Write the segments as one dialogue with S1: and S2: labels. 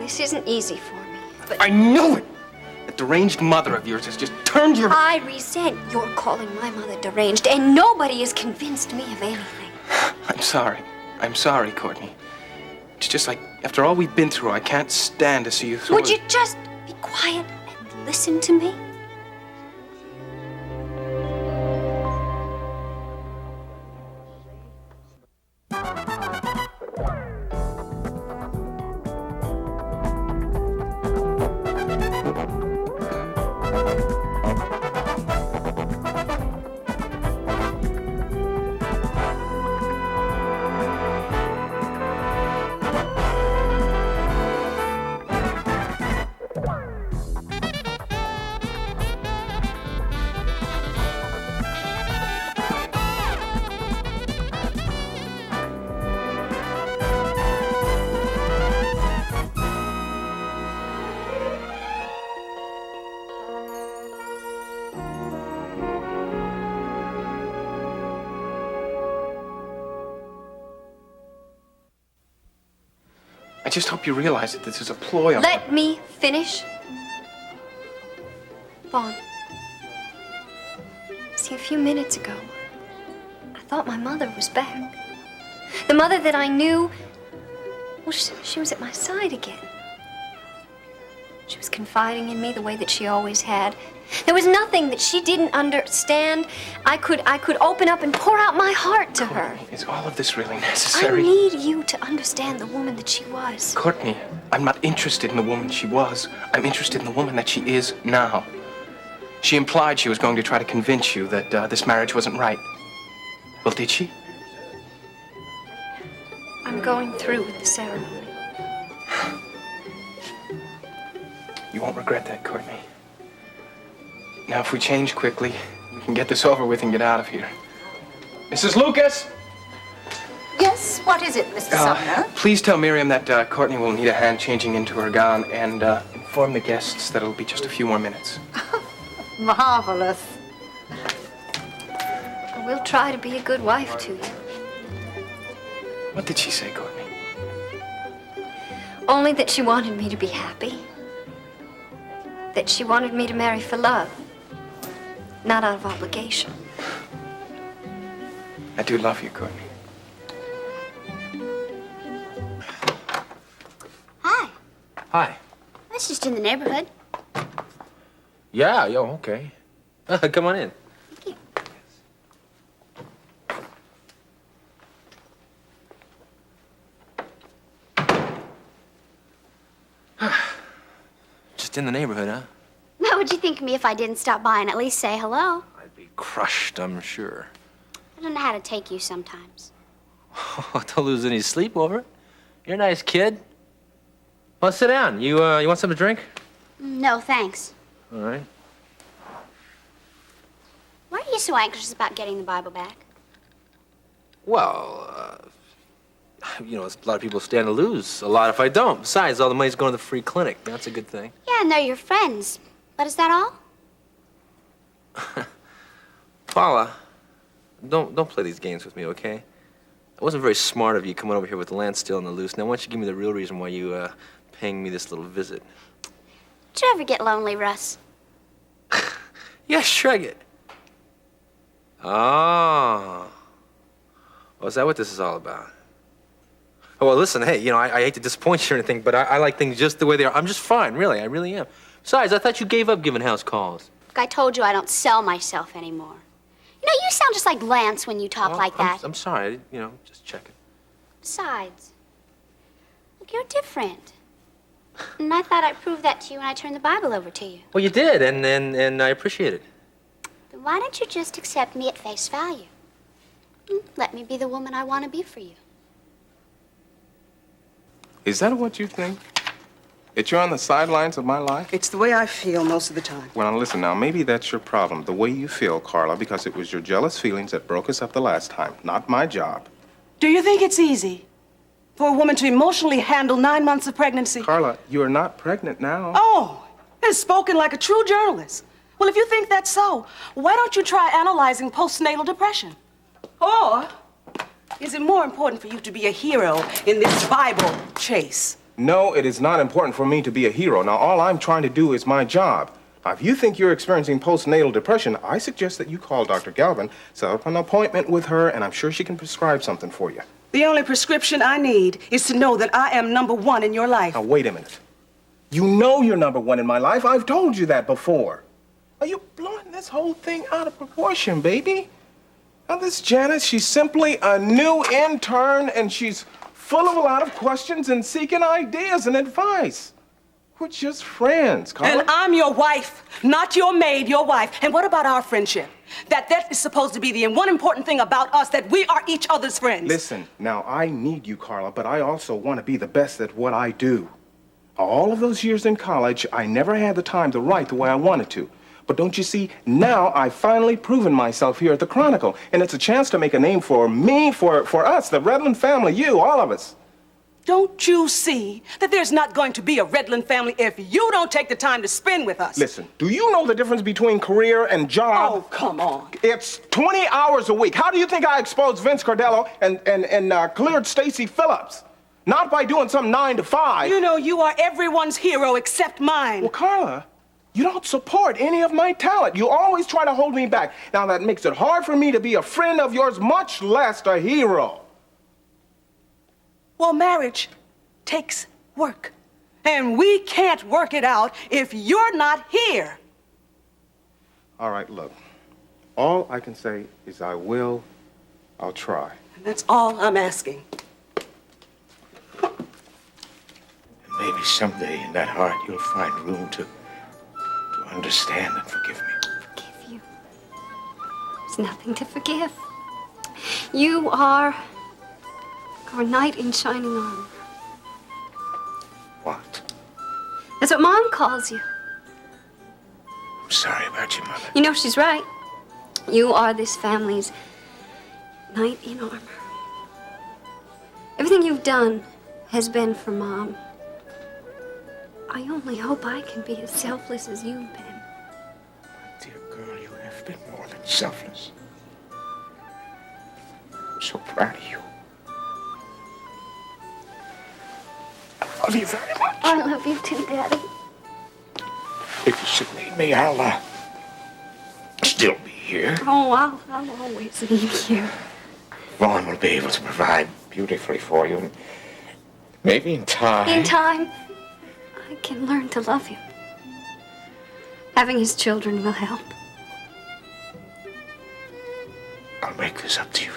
S1: This isn't easy for me, but...
S2: I know it! That deranged mother of yours has just turned your...
S1: I resent your calling my mother deranged, and nobody has convinced me of anything.
S2: I'm sorry. I'm sorry, Courtney. It's just like, after all we've been through, I can't stand to see you throw...
S1: Would you just be quiet and listen to me?
S2: I just hope you realize that this is a ploy on...
S1: Let me finish. Vaughn. See, a few minutes ago, I thought my mother was back. The mother that I knew, well, she was at my side again. She was confiding in me the way that she always had. There was nothing that she didn't understand. I could open up and pour out my heart to her.
S2: Is all of this really necessary?
S1: I need you to understand the woman that she was.
S2: Courtney, I'm not interested in the woman she was. I'm interested in the woman that she is now. She implied she was going to try to convince you that this marriage wasn't right. Well, did she?
S1: I'm going through with the ceremony.
S2: You won't regret that, Courtney. Now, if we change quickly, we can get this over with and get out of here. Mrs. Lucas!
S3: Yes, what is it, Mr. Sumner?
S2: Please tell Miriam that Courtney will need a hand changing into her gown, and inform the guests that it'll be just a few more minutes.
S3: Marvelous.
S1: I will try to be a good wife to you.
S2: What did she say, Courtney?
S1: Only that she wanted me to be happy. That she wanted me to marry for love, not out of obligation.
S2: I do love you, Courtney.
S4: Hi.
S5: Hi.
S4: I was just in the neighborhood.
S5: Yeah, yo, okay. Come on in.
S4: Thank you.
S5: Just in the neighborhood, huh?
S4: What would you think of me if I didn't stop by and at least say hello?
S5: I'd be crushed, I'm sure.
S4: I don't know how to take you sometimes.
S5: Don't lose any sleep over it. You're a nice kid. Well, sit down. You want something to drink?
S4: No, thanks.
S5: All right.
S4: Why are you so anxious about getting the Bible back?
S5: Well, a lot of people stand to lose. A lot if I don't. Besides, all the money's going to the free clinic. That's a good thing.
S4: Yeah, and they're your friends. But is that all?
S5: Paula, don't play these games with me, okay? It wasn't very smart of you coming over here with the land still on the loose. Now, why don't you give me the real reason why you paying me this little visit?
S4: Did you ever get lonely, Russ?
S5: Yeah, shrug it. Oh. Well, is that what this is all about? Oh, well, listen, hey, I hate to disappoint you or anything, but I like things just the way they are. I'm just fine, really. I really am. Besides, I thought you gave up giving house calls.
S4: Look, I told you I don't sell myself anymore. You sound just like Lance when you talk like that.
S5: I'm sorry, just checking.
S4: Besides, look, you're different. And I thought I'd prove that to you when I turned the Bible over to you.
S5: Well, you did, and I appreciate it.
S4: Then why don't you just accept me at face value? Let me be the woman I want to be for you.
S6: Is that what you think? That you're on the sidelines of my life?
S7: It's the way I feel most of the time.
S6: Well, now listen now, maybe that's your problem, the way you feel, Carla, because it was your jealous feelings that broke us up the last time, not my job.
S7: Do you think it's easy for a woman to emotionally handle 9 months of pregnancy?
S6: Carla, you are not pregnant now.
S7: Oh, it's spoken like a true journalist. Well, if you think that's so, why don't you try analyzing postnatal depression? Or is it more important for you to be a hero in this Bible chase?
S6: No, it is not important for me to be a hero. Now, all I'm trying to do is my job. Now, if you think you're experiencing postnatal depression, I suggest that you call Dr. Galvin, set up an appointment with her, and I'm sure she can prescribe something for you.
S7: The only prescription I need is to know that I am number one in your life.
S6: Now, wait a minute. You know you're number one in my life. I've told you that before. Are you blowing this whole thing out of proportion, baby? Now, this Janice, she's simply a new intern, and she's full of a lot of questions and seeking ideas and advice. We're just friends, Carla.
S7: And I'm your wife, not your maid, your wife. And what about our friendship? That is supposed to be the one important thing about us, that we are each other's friends.
S6: Listen, now, I need you, Carla, but I also want to be the best at what I do. All of those years in college, I never had the time to write the way I wanted to. But don't you see, now I've finally proven myself here at the Chronicle, and it's a chance to make a name for me, for us, the Redland family, you, all of us.
S7: Don't you see that there's not going to be a Redland family if you don't take the time to spend with us?
S6: Listen, do you know the difference between career and job?
S7: Oh, come on.
S6: It's 20 hours a week. How do you think I exposed Vince Cardello and cleared Stacy Phillips? Not by doing some 9 to 5.
S7: You know you are everyone's hero except mine.
S6: Well, Carla, you don't support any of my talent. You always try to hold me back. Now, that makes it hard for me to be a friend of yours, much less a hero.
S7: Well, marriage takes work. And we can't work it out if you're not here.
S6: All right, look. All I can say is I'll try.
S7: And that's all I'm asking.
S8: Maybe someday in that heart you'll find room to understand and forgive me.
S1: Forgive you? There's nothing to forgive. You are a knight in shining armor.
S8: What?
S1: That's what Mom calls you.
S8: I'm sorry about your mother.
S1: You know she's right. You are this family's knight in armor. Everything you've done has been for Mom. I only hope I can be as selfless as you've been.
S8: Dear girl, you have been more than selfless. I'm so proud of you. I love you very much.
S1: I love you too, Daddy.
S8: If you should need me, I'll still be here.
S1: Oh, I'll always need you.
S8: Vaughn will be able to provide beautifully for you, and maybe in time.
S1: In time, I can learn to love him. Having his children will help.
S8: I'll make this up to you.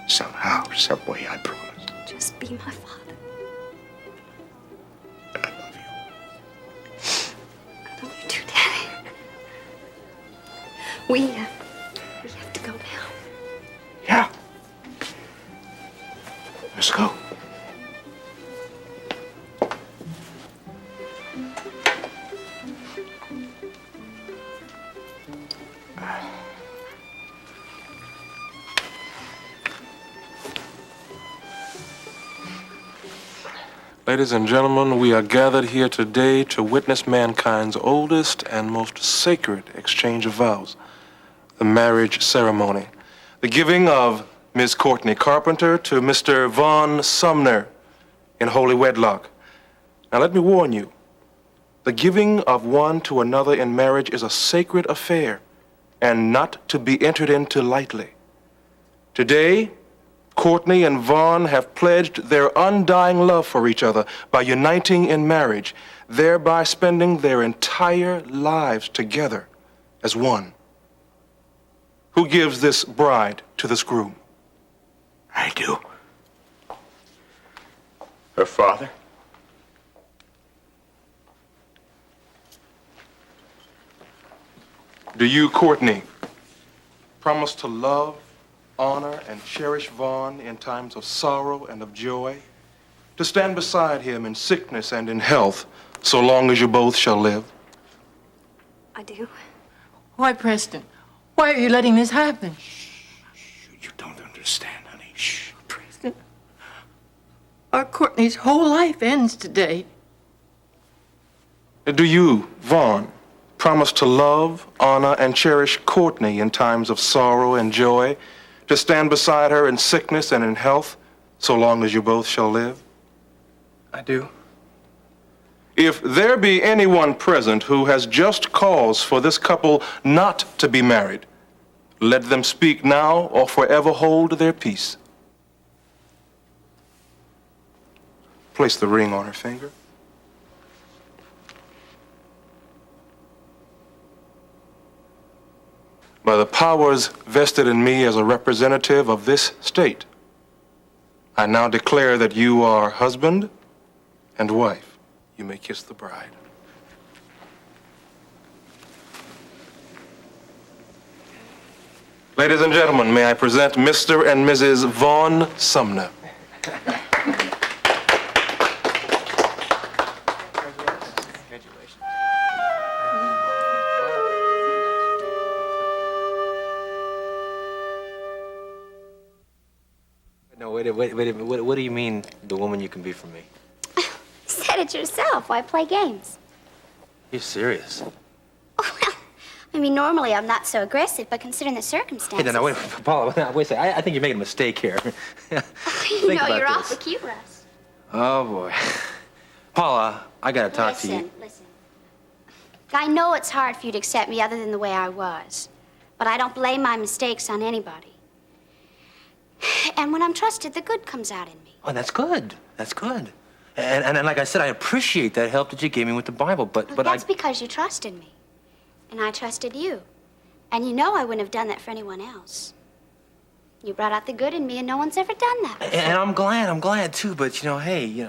S8: Somehow, some way, I promise.
S1: Just be my father.
S8: I love you.
S1: I love you too, Daddy. We have to go now.
S8: Yeah. Let's go.
S9: Ladies and gentlemen, we are gathered here today to witness mankind's oldest and most sacred exchange of vows, the marriage ceremony, the giving of Miss Courtney Carpenter to Mr. Vaughn Sumner in holy wedlock. Now let me warn you, the giving of one to another in marriage is a sacred affair and not to be entered into lightly. Today, Courtney and Vaughn have pledged their undying love for each other by uniting in marriage, thereby spending their entire lives together as one. Who gives this bride to this groom?
S8: I do. Her father?
S9: Do you, Courtney, promise to love, honor, and cherish Vaughn in times of sorrow and of joy, to stand beside him in sickness and in health, so long as you both shall live?
S1: I do.
S10: Why, Preston? Why are you letting this happen?
S8: You don't understand, honey. Shh.
S10: Preston, our Courtney's whole life ends today.
S9: Do you, Vaughn, promise to love, honor, and cherish Courtney in times of sorrow and joy, to stand beside her in sickness and in health, so long as you both shall live?
S2: I do.
S9: If there be anyone present who has just cause for this couple not to be married, let them speak now or forever hold their peace. Place the ring on her finger. By the powers vested in me as a representative of this state, I now declare that you are husband and wife. You may kiss the bride. Ladies and gentlemen, may I present Mr. and Mrs. Vaughn Sumner.
S5: No, wait a minute. What do you mean, the woman you can be for me?
S4: You said it yourself. Why play games?
S5: You're serious?
S4: I mean, normally I'm not so aggressive, but considering the circumstances...
S5: Hey, no, wait, Paula, wait a second. I think you're making a mistake here.
S4: You know, you're awfully cute, Russ.
S5: Oh, boy. Paula, I gotta talk to you.
S4: Listen. I know it's hard for you to accept me other than the way I was, but I don't blame my mistakes on anybody. And when I'm trusted, the good comes out in me.
S5: Oh, that's good. That's good. And like I said, I appreciate that help that you gave me with the Bible, but
S4: That's because you trusted me. And I trusted you. And you know I wouldn't have done that for anyone else. You brought out the good in me, and no one's ever done that before.
S5: And I'm glad too, but, hey, you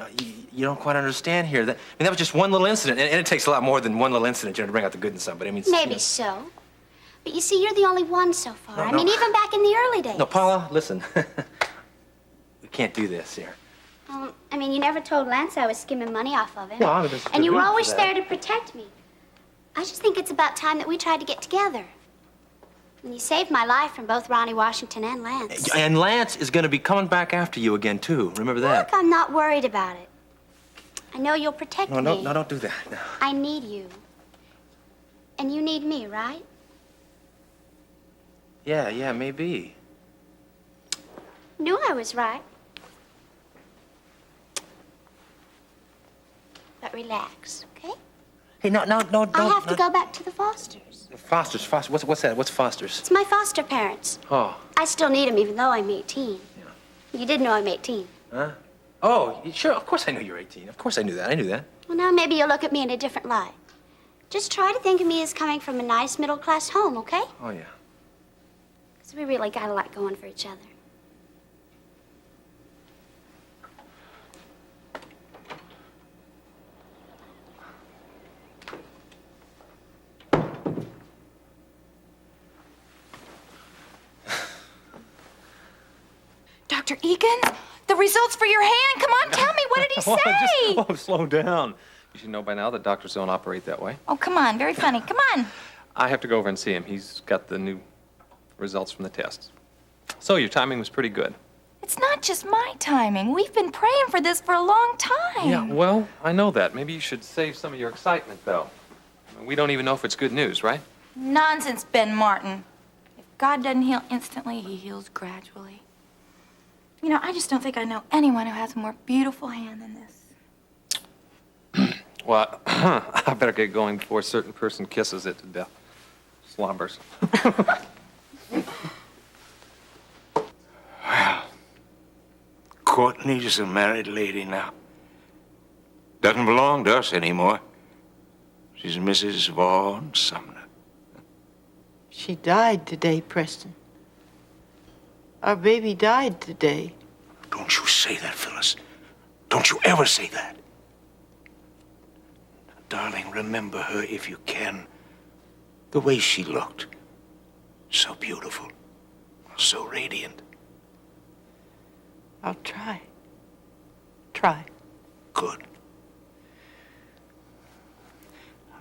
S5: don't quite understand here. That was just one little incident, and it takes a lot more than one little incident, to bring out the good in somebody. I mean,
S4: Maybe so. But you see, you're the only one so far. I mean, even back in the early days.
S5: No, Paula, listen. We can't do this here.
S4: I mean, you never told Lance I was skimming money off of him.
S5: Well, there's
S4: and you were
S5: reason for
S4: always
S5: that.
S4: there to protect me. I just think it's about time that we tried to get together. And you saved my life from both Ronnie Washington and Lance.
S5: And Lance is going to be coming back after you again, too. Remember that?
S4: Look, I'm not worried about it. I know you'll protect me.
S5: No, don't do that. No.
S4: I need you. And you need me, right?
S5: Yeah, maybe.
S4: Knew I was right. But relax, okay?
S5: Hey, no,
S4: I have to go back to the Fosters.
S5: Foster's. What's that? What's Foster's?
S4: It's my foster parents.
S5: Oh.
S4: I still need them, even though I'm 18.
S5: Yeah.
S4: You did know I'm 18.
S5: Huh? Oh, sure. Of course I knew you're 18. Of course I knew that.
S4: Well, now maybe you'll look at me in a different light. Just try to think of me as coming from a nice middle-class home, okay?
S5: Oh, yeah.
S4: Because we really got a lot going for each other.
S11: Dr. Egan, the results for your hand. Come on, tell me. What did he say?
S12: Slow down. You should know by now that doctors don't operate that way.
S11: Oh, come on. Very funny. Come on.
S12: I have to go over and see him. He's got the new results from the tests. So your timing was pretty good.
S11: It's not just my timing. We've been praying for this for a long time.
S12: Yeah, well, I know that. Maybe you should save some of your excitement, though. We don't even know if it's good news, right?
S11: Nonsense, Ben Martin. If God doesn't heal instantly, he heals gradually. You know, I just don't think I know anyone who has a more beautiful hand than this.
S12: Well, I better get going before a certain person kisses it to death. Slobbers.
S8: Well, Courtney's a married lady now. Doesn't belong to us anymore. She's Mrs. Vaughn Sumner.
S10: She died today, Preston. Our baby died today.
S8: Don't you say that, Phyllis. Don't you ever say that. Darling, remember her if you can. The way she looked. So beautiful. So radiant.
S10: I'll try. Try.
S8: Good.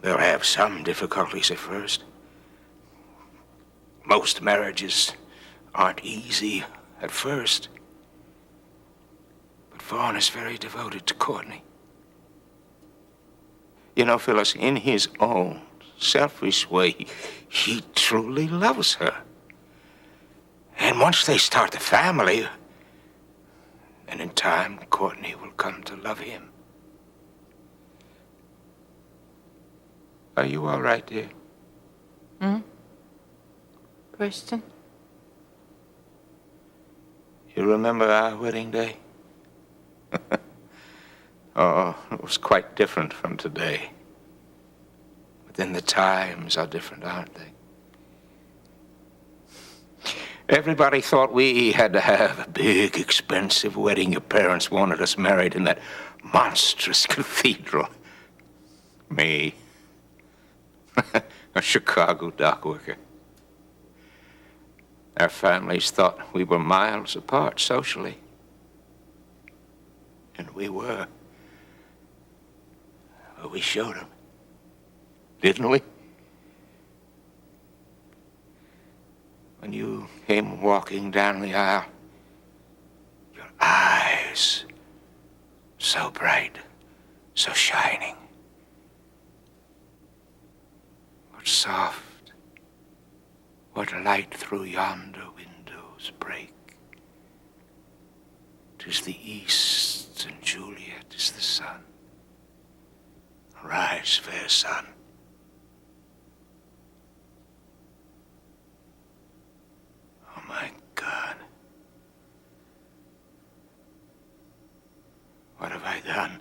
S8: They'll have some difficulties at first. Most marriages aren't easy at first. But Vaughn is very devoted to Courtney. You know, Phyllis, in his own selfish way, he truly loves her. And once they start the family, and in time, Courtney will come to love him. Are you all right, dear?
S10: Preston?
S8: You remember our wedding day? Oh, it was quite different from today. But then the times are different, aren't they? Everybody thought we had to have a big, expensive wedding. Your parents wanted us married in that monstrous cathedral. Me, a Chicago dock worker. Our families thought we were miles apart socially. And we were. Well, we showed them, didn't we? When you came walking down the aisle, your eyes so bright, so shining. What soft, what light through yonder windows break. 'Tis the east, and Juliet is the sun. Arise, fair sun. Oh, my God. What have I done?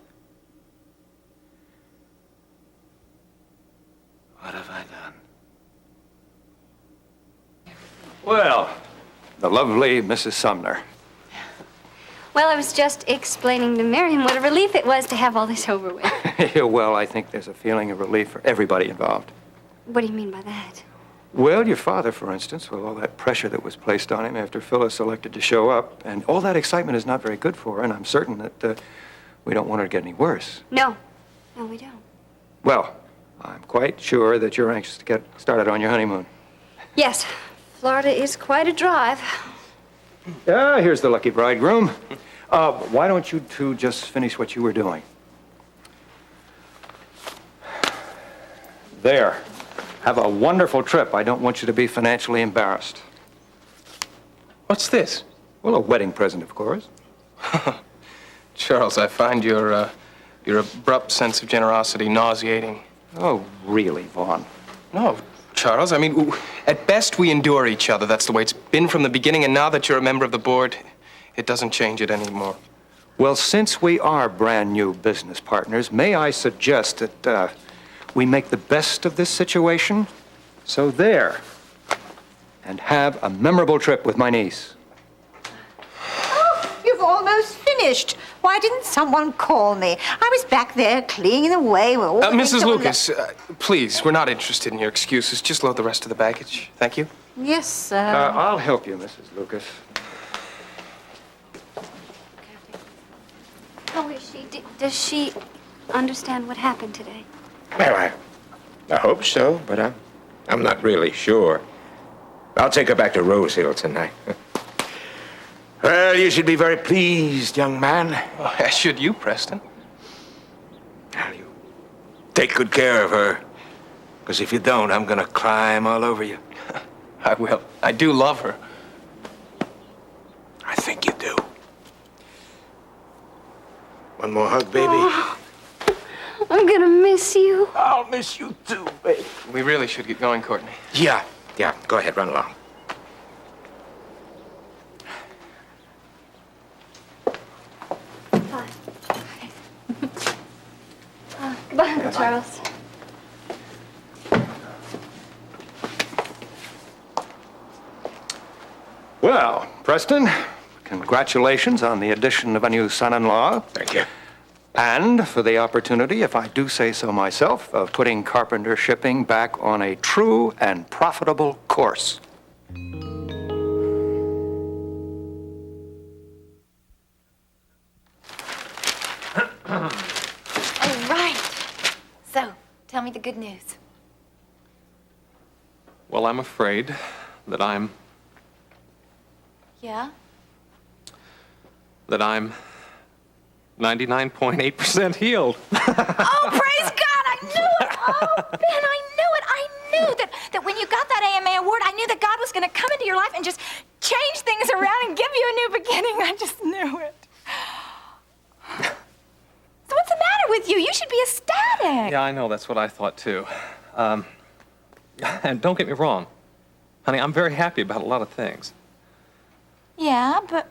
S8: What have I done?
S13: Well, the lovely Mrs. Sumner.
S1: Well, I was just explaining to Miriam what a relief it was to have all this over with.
S13: Well, I think there's a feeling of relief for everybody involved.
S1: What do you mean by that?
S13: Well, your father, for instance, with all that pressure that was placed on him after Phyllis elected to show up, and all that excitement is not very good for her, and I'm certain that we don't want her to get any worse.
S1: No. No, we don't.
S13: Well, I'm quite sure that you're anxious to get started on your honeymoon.
S1: Yes. Florida is quite a drive.
S13: Here's the lucky bridegroom. Why don't you two just finish what you were doing? There. Have a wonderful trip. I don't want you to be financially embarrassed.
S2: What's this?
S13: Well, a wedding present, of course.
S2: Charles, I find your abrupt sense of generosity nauseating.
S13: Oh, really, Vaughn?
S2: No, Charles. I mean, at best, we endure each other. That's the way it's been from the beginning, and now that you're a member of the board, it doesn't change it anymore.
S13: Well, since we are brand new business partners, may I suggest that we make the best of this situation? So there. And have a memorable trip with my niece.
S3: Oh, you've almost finished. Why didn't someone call me? I was back there cleaning away with all the
S2: Mrs.
S3: things on the-
S2: Lucas, please, we're not interested in your excuses. Just load the rest of the baggage. Thank you.
S3: Yes, sir.
S13: I'll help you, Mrs. Lucas.
S1: How is she? Does she understand what happened today?
S8: Well, I hope so, but I'm not really sure. I'll take her back to Rose Hill tonight. Well, you should be very pleased, young man.
S2: Well, as should you, Preston.
S8: Now, you take good care of her. Because if you don't, I'm going to climb all over you.
S2: I will. I do love her.
S8: I think you do. One more hug, baby.
S1: Oh, I'm gonna miss you.
S8: I'll miss you too, baby.
S2: We really should get going, Courtney.
S8: Yeah. Go ahead, run along.
S1: Goodbye, Uncle Charles.
S13: Well, Preston, congratulations on the addition of a new son-in-law.
S8: Thank you.
S13: And for the opportunity, if I do say so myself, of putting Carpenter Shipping back on a true and profitable course.
S11: All right. So, tell me the good news.
S12: Well, I'm afraid that I'm
S11: Yeah?
S12: 99.8% healed.
S11: Oh, praise God! I knew it! Oh, Ben, I knew it! I knew that when you got that AMA award, I knew that God was going to come into your life and just change things around and give you a new beginning. I just knew it. So what's the matter with you? You should be ecstatic.
S12: Yeah, I know. That's what I thought, too. And don't get me wrong, honey, I'm very happy about a lot of things.
S11: Yeah, but...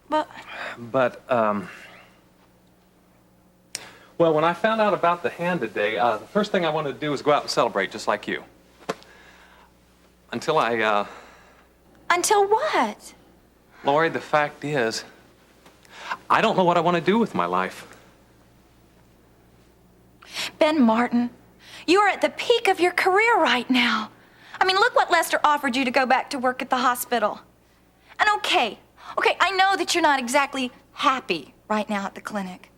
S12: But, well, when I found out about the hand today, the first thing I wanted to do was go out and celebrate, just like you. Until
S11: Until what?
S12: Lori, the fact is, I don't know what I want to do with my life.
S11: Ben Martin, you are at the peak of your career right now. I mean, look what Lester offered you to go back to work at the hospital. And okay, I know that you're not exactly happy right now at the clinic.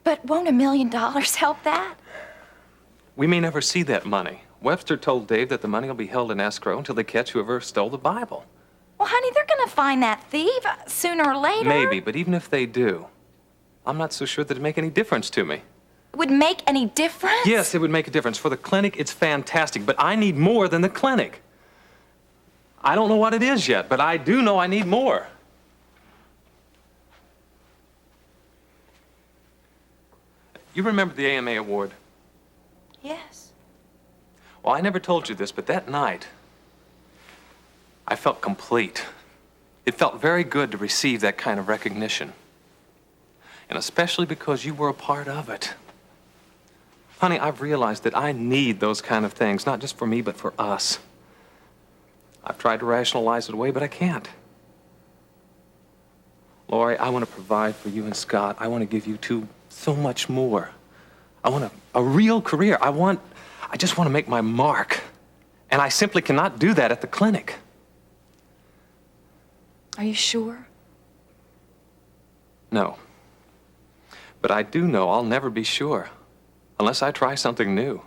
S11: But won't $1 million help that?
S12: We may never see that money. Webster told Dave that the money will be held in escrow until they catch whoever stole the Bible.
S11: Well, honey, they're gonna find that thief sooner or later.
S12: Maybe, but even if they do, I'm not so sure that it'd make any difference to me.
S11: It would make any difference?
S12: Yes, it would make a difference. For the clinic, it's fantastic, but I need more than the clinic. I don't know what it is yet, but I do know I need more. You remember the AMA award?
S11: Yes.
S12: Well, I never told you this, but that night, I felt complete. It felt very good to receive that kind of recognition. And especially because you were a part of it. Honey, I've realized that I need those kind of things, not just for me, but for us. I've tried to rationalize it away, but I can't. Lori, I want to provide for you and Scott. I want to give you two so much more. I want a real career. I just want to make my mark. And I simply cannot do that at the clinic.
S11: Are you sure?
S12: No. But I do know I'll never be sure unless I try something new.